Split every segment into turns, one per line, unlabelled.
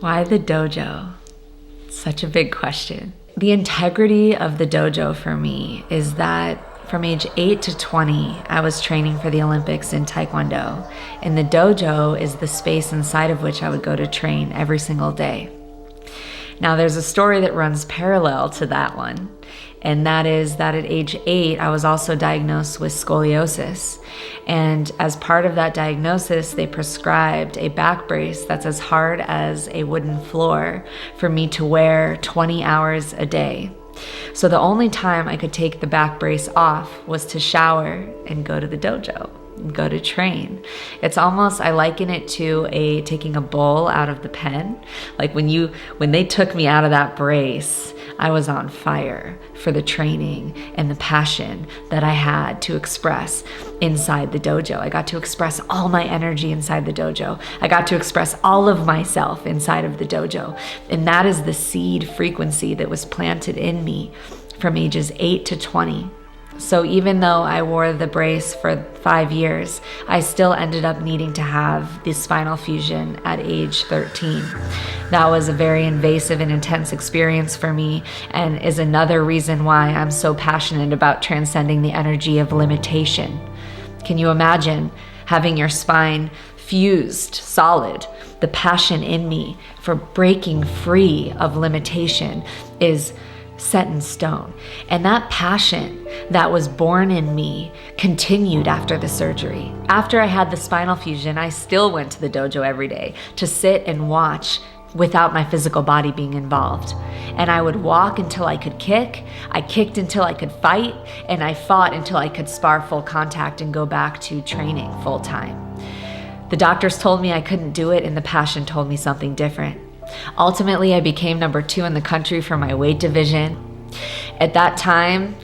Why the dojo? Such a big question. The integrity of the dojo for me is that from age 8 to 20, I was training for the Olympics in Taekwondo. And the dojo is the space inside of which I would go to train every single day. Now, there's a story that runs parallel to that one. And that is that at age 8, I was also diagnosed with scoliosis. And as part of that diagnosis, they prescribed a back brace that's as hard as a wooden floor for me to wear 20 hours a day. So the only time I could take the back brace off was to shower and go to the dojo and go to train. It's almost, I liken it to taking a bowl out of the pen. Like when they took me out of that brace, I was on fire for the training and the passion that I had to express inside the dojo. I got to express all my energy inside the dojo. I got to express all of myself inside of the dojo. And that is the seed frequency that was planted in me from ages 8 to 20. So even though I wore the brace for 5 years, I still ended up needing to have the spinal fusion at age 13. That was a very invasive and intense experience for me, and is another reason why I'm so passionate about transcending the energy of limitation. Can you imagine having your spine fused solid? The passion in me for breaking free of limitation is set in stone. And that passion that was born in me continued after the surgery. After I had the spinal fusion, I still went to the dojo every day to sit and watch without my physical body being involved. And I would walk until I could kick, I kicked until I could fight, and I fought until I could spar full contact and go back to training full time. The doctors told me I couldn't do it, and the passion told me something different. Ultimately, I became number 2 in the country for my weight division. At that time,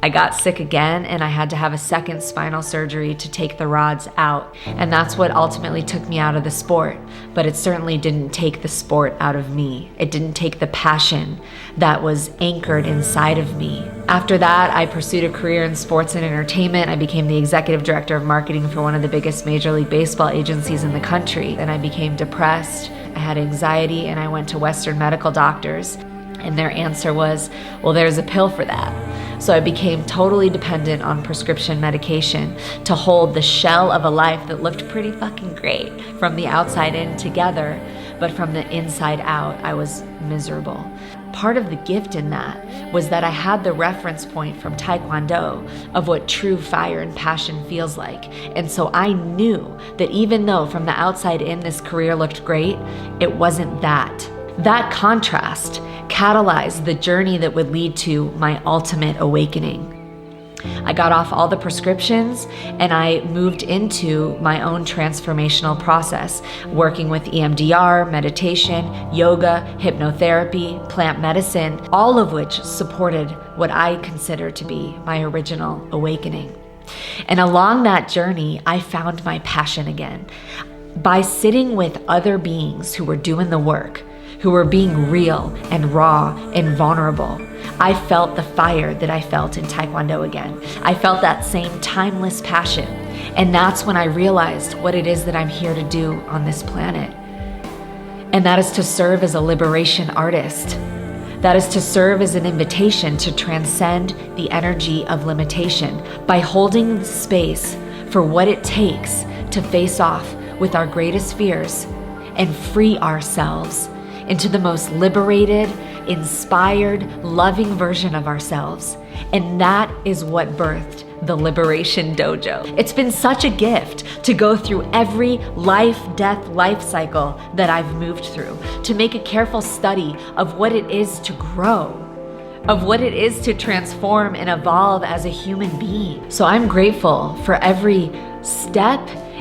I got sick again, and I had to have a second spinal surgery to take the rods out. And that's what ultimately took me out of the sport. But it certainly didn't take the sport out of me. It didn't take the passion that was anchored inside of me. After that, I pursued a career in sports and entertainment. I became the executive director of marketing for one of the biggest Major League Baseball agencies in the country. And I became depressed, I had anxiety, and I went to Western medical doctors. And their answer was, well, there's a pill for that. So I became totally dependent on prescription medication to hold the shell of a life that looked pretty fucking great from the outside in together, but from the inside out, I was miserable. Part of the gift in that was that I had the reference point from Taekwondo of what true fire and passion feels like. And so I knew that even though from the outside in this career looked great, it wasn't that. That contrast catalyzed the journey that would lead to my ultimate awakening. I got off all the prescriptions and I moved into my own transformational process, working with EMDR, meditation, yoga, hypnotherapy, plant medicine, all of which supported what I consider to be my original awakening. And along that journey, I found my passion again. By sitting with other beings who were doing the work, who were being real and raw and vulnerable, I felt the fire that I felt in Taekwondo again. I felt that same timeless passion. And that's when I realized what it is that I'm here to do on this planet. And that is to serve as a liberation artist. That is to serve as an invitation to transcend the energy of limitation by holding space for what it takes to face off with our greatest fears and free ourselves into the most liberated, inspired, loving version of ourselves. And that is what birthed the Liberation Dojo. It's been such a gift to go through every life cycle that I've moved through, to make a careful study of what it is to grow, of what it is to transform and evolve as a human being. So I'm grateful for every step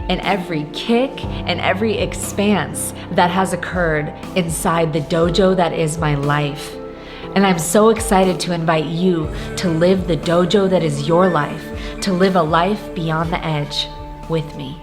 and every kick and every expanse that has occurred inside the dojo that is my life. And I'm so excited to invite you to live the dojo that is your life, to live a life beyond the edge with me.